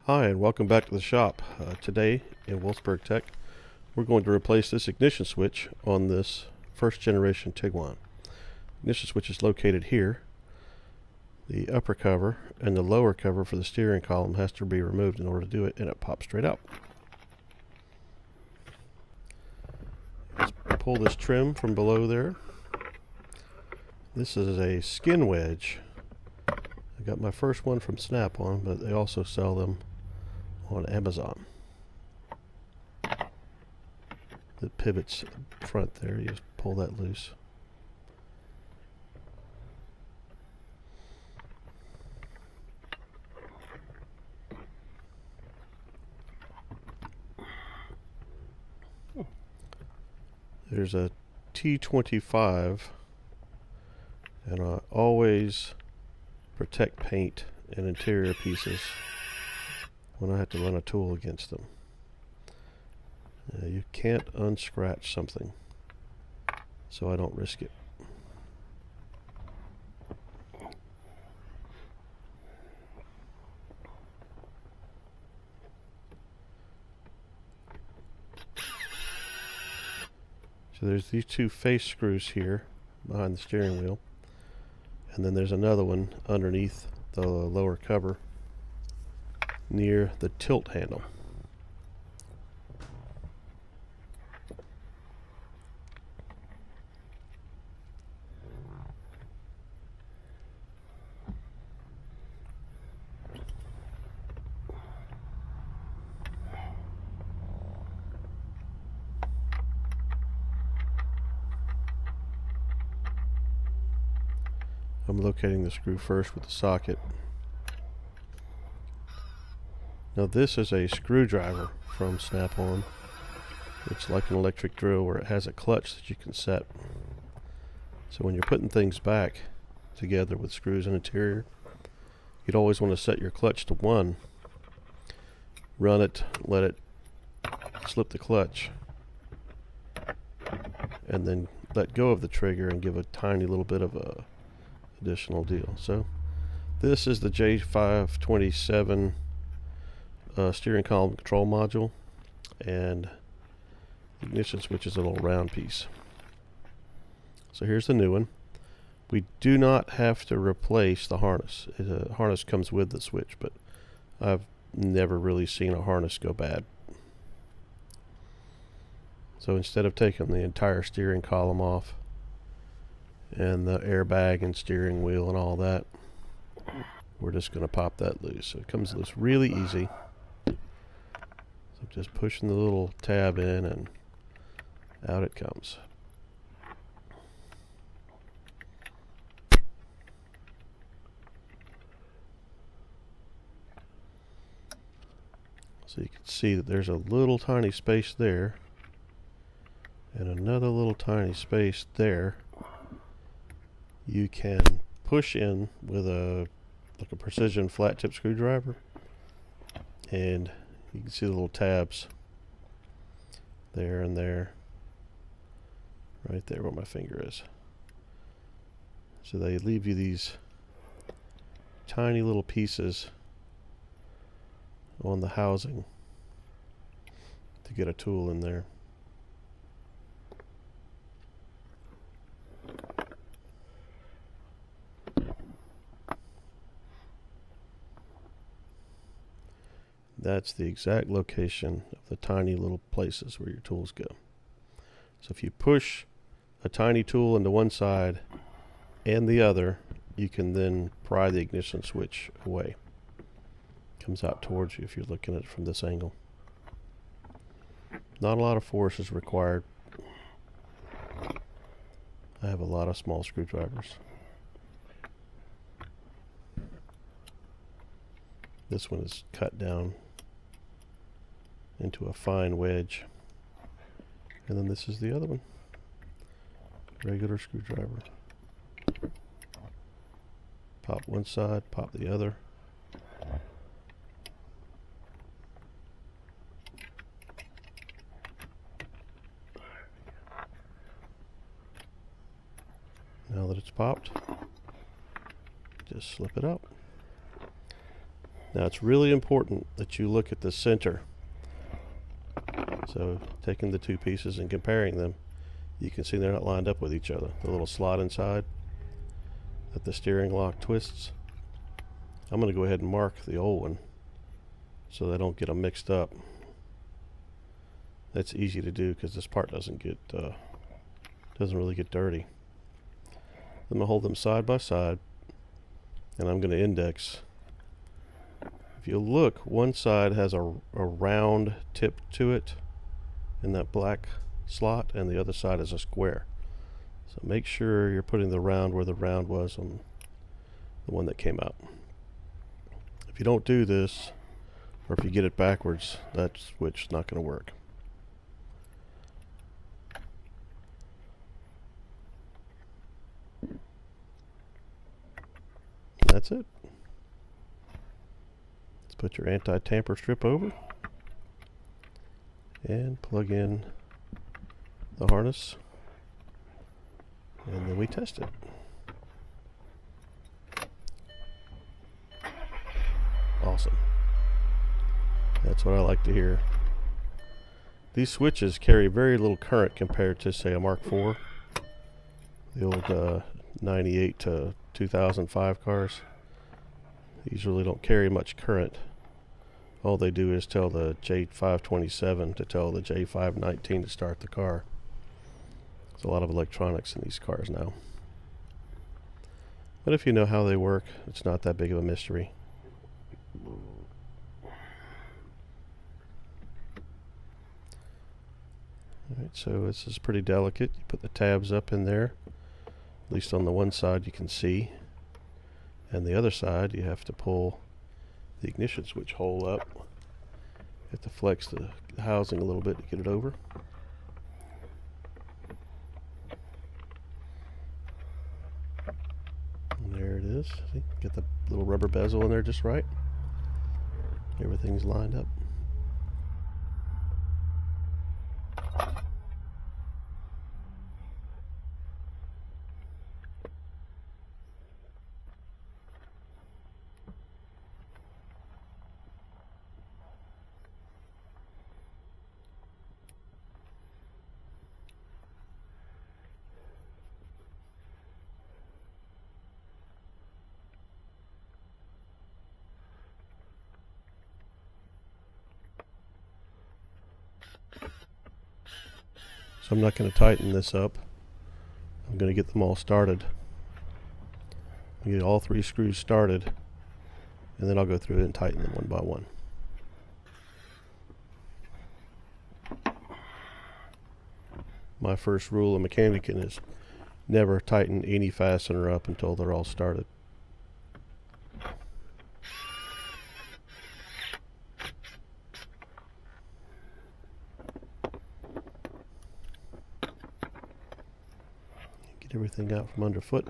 Hi, and welcome back to the shop. Today in Wolfsburg Tech, we're going to replace this ignition switch on this first generation Tiguan. Ignition switch is located here. The upper cover and the lower cover for the steering column has to be removed in order to do it, and it pops straight out. Let's pull this trim from below there. This is a skin wedge. I got my first one from Snap-on, but they also sell them on Amazon. The pivots front there, you just pull that loose. There's a T25, and I always protect paint and interior pieces when I have to run a tool against them. You can't unscratch something, so I don't risk it. So there's these two face screws here behind the steering wheel, and then there's another one underneath the lower cover near the tilt handle. I'm locating the screw first with the socket. Now this is a screwdriver from Snap-on. It's like an electric drill where it has a clutch that you can set. So when you're putting things back together with screws and interior, you'd always want to set your clutch to 1. Run it, let it slip the clutch, and then let go of the trigger and give a tiny little bit of a additional deal. So this is the J527 steering column control module, and the ignition switch is a little round piece. So here's the new one. We do not have to replace the harness. The harness comes with the switch, but I've never really seen a harness go bad. So instead of taking the entire steering column off and the airbag and steering wheel and all that, we're just going to pop that loose. So it comes loose really easy. So just pushing the little tab in and out it comes. So you can see that there's a little tiny space there and another little tiny space there. You can push in with a precision flat tip screwdriver, and you can see the little tabs there and there, right there where my finger is. So they leave you these tiny little pieces on the housing to get a tool in there. That's the exact location of the tiny little places where your tools go. So if you push a tiny tool into one side and the other, you can then pry the ignition switch away. It comes out towards you if you're looking at it from this angle. Not a lot of force is required. I have a lot of small screwdrivers. This one is cut down into a fine wedge, and then this is the other one, regular screwdriver. Pop one side, pop the other. Now that it's popped, just slip it out. Now it's really important that you look at the center. So taking the two pieces and comparing them, you can see they're not lined up with each other. The little slot inside that the steering lock twists. I'm going to go ahead and mark the old one so they don't get them mixed up. That's easy to do because this part doesn't really get dirty. I'm going to hold them side by side, and I'm going to index. If you look, one side has a round tip to it in that black slot, and the other side is a square. So make sure you're putting the round where the round was on the one that came out. If you don't do this, or if you get it backwards, that switch is not going to work. That's it. Let's put your anti-tamper strip over and plug in the harness, and then we test it. Awesome. That's what I like to hear. These switches carry very little current compared to, say, a Mark IV. The old 98 to 2005 cars. These really don't carry much current. All they do is tell the J527 to tell the J519 to start the car. There's a lot of electronics in these cars now. But if you know how they work, it's not that big of a mystery. Alright, so this is pretty delicate. You put the tabs up in there. At least on the one side you can see. And the other side you have to pull the ignition switch hole up. You have to flex the housing a little bit to get it over. And there it is. See? Get the little rubber bezel in there just right. Everything's lined up. So I'm not going to tighten this up. I'm going to get them all started. Get all three screws started, and then I'll go through it and tighten them one by one. My first rule of mechanicing is never tighten any fastener up until they're all started. Get everything out from underfoot.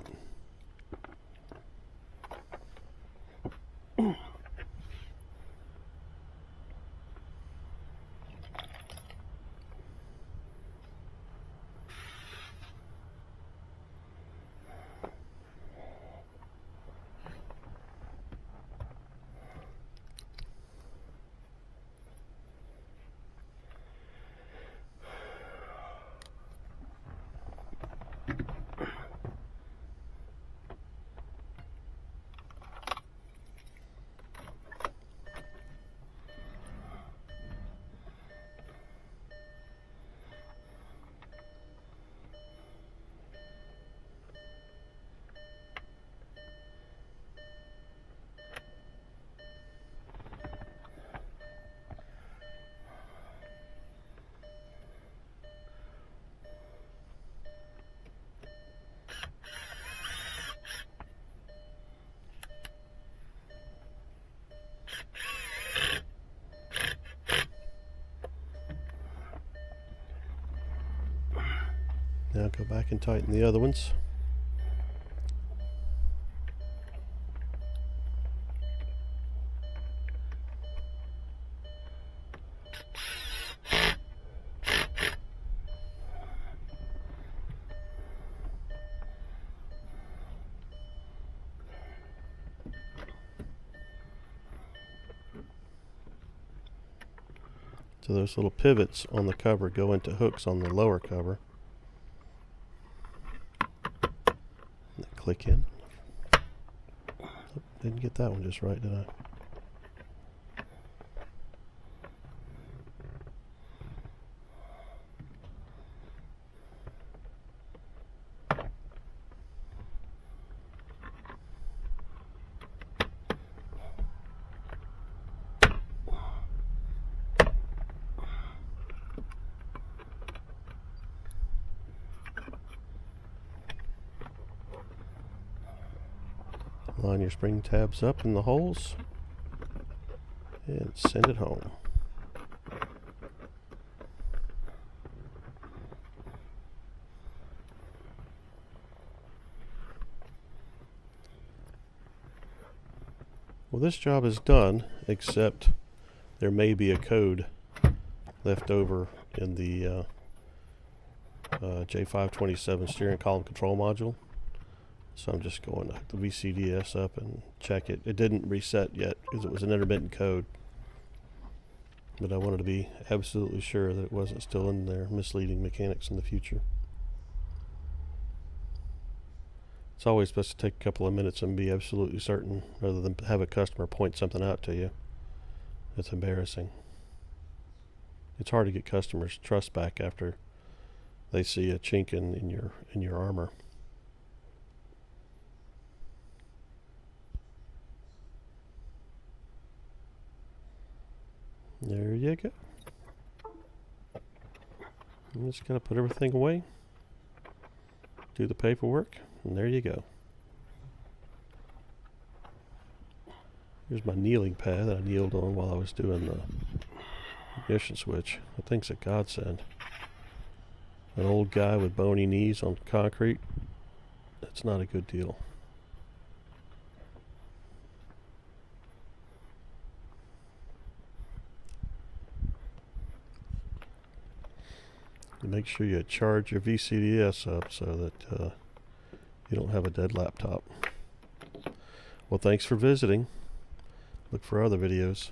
Now go back and tighten the other ones. So those little pivots on the cover go into hooks on the lower cover. Click in. Oh, didn't get that one just right, did I? Line your spring tabs up in the holes and send it home. Well, this job is done, except there may be a code left over in the J527 steering column control module. So I'm just going to hook the VCDS up and check it. It didn't reset yet because it was an intermittent code. But I wanted to be absolutely sure that it wasn't still in there, misleading mechanics in the future. It's always best to take a couple of minutes and be absolutely certain rather than have a customer point something out to you. It's embarrassing. It's hard to get customers' trust back after they see a chink in your armor. There you go. I'm just going to put everything away, do the paperwork, and there you go. Here's my kneeling pad that I kneeled on while I was doing the ignition switch. That thing's a godsend. An old guy with bony knees on concrete, that's not a good deal. And make sure you charge your VCDS up so that you don't have a dead laptop. Well, thanks for visiting. Look for other videos.